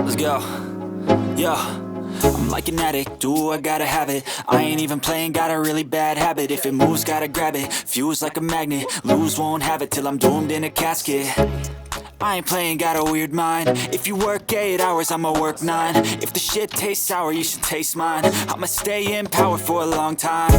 Let's go. Yo, I'm like an addict, do I gotta have it. I ain't even playing, got a really bad habit. If it moves, gotta grab it, fuse like a magnet. Lose, won't have it till I'm doomed in a casket. I ain't playing, got a weird mind. If you work 8 hours, I'ma work 9. If the shit tastes sour, you should taste mine. I'ma stay in power for a long time.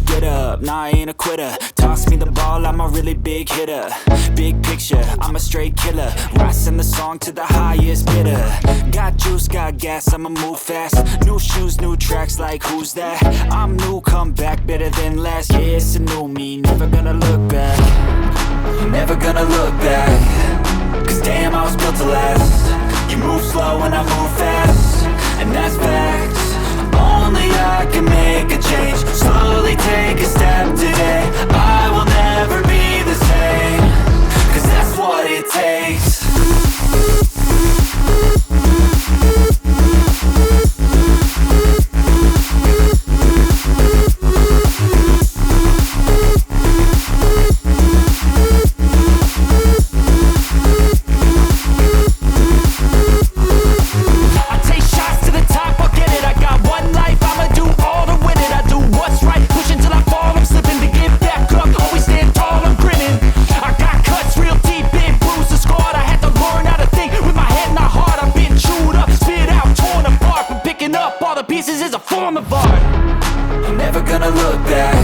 Get up, nah, I ain't a quitter. Toss me the ball, I'm a really big hitter. Big picture, I'm a straight killer. Rising the song to the highest bidder. Got juice, got gas, I'ma move fast. New shoes, new tracks, like who's that? I'm new, come back, better than last. Yeah, it's a new me, never gonna look back. Never gonna look back. Cause damn, I was built to last. You move slow and I move fast, and that's facts. Only I can make a change. Slowly take a step today. I will never be the same. Cause that's what it takes. Pieces is a form of art. I'm never gonna look back.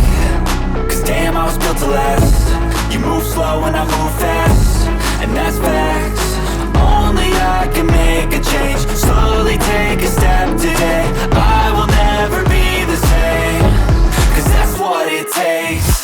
Cause damn, I was built to last. You move slow and I move fast, and that's facts. Only I can make a change. Slowly take a step today. I will never be the same. Cause that's what it takes.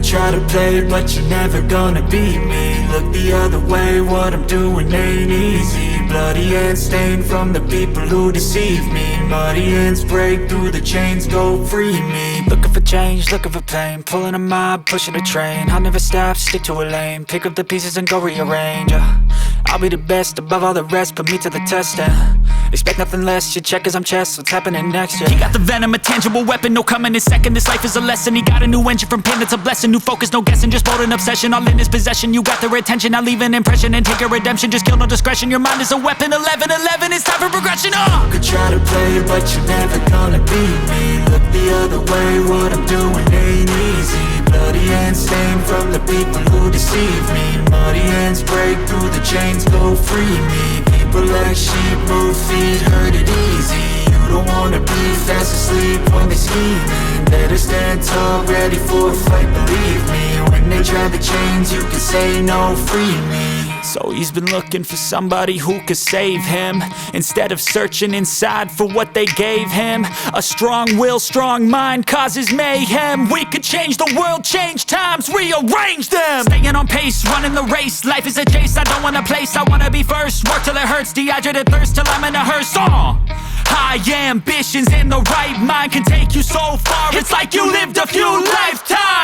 Try to play, but you're never gonna beat me. Look the other way, what I'm doing ain't easy. Bloody hands stained from the people who deceive me. Muddy hands break through the chains, go free me. Looking for change, looking for pain. Pulling a mob, pushing a train. I'll never stop, stick to a lane. Pick up the pieces and go rearrange. I'll be the best above all the rest, put me to the test and expect nothing less, your check as I'm chess. What's happening next, yeah. He got the venom, a tangible weapon, no coming in second. This life is a lesson, he got a new engine. From pain, it's a blessing. New focus, no guessing, just bold and obsession. All in his possession, you got their attention. I'll leave an impression and take your redemption. Just kill, no discretion, your mind is a weapon. 11-11, it's time for progression, You could try to play, but you're never gonna beat me. Look the other way, what I'm doing ain't easy. Bloody hands stained from the people who deceive me. Muddy hands break through the chains, go free me. People like sheep, move feet, hurt it easy. You don't wanna be fast asleep when they scheming. Better stand tall, ready for a fight, believe me. When they try the chains, you can say no, free me. So he's been looking for somebody who could save him, instead of searching inside for what they gave him. A strong will, strong mind causes mayhem. We could change the world, change times, rearrange them. Staying on pace, running the race. Life is a chase, I don't want a place. I wanna be first, work till it hurts. Dehydrated thirst till I'm in a hearse. High ambitions in the right mind can take you so far. It's like you lived a few lifetimes.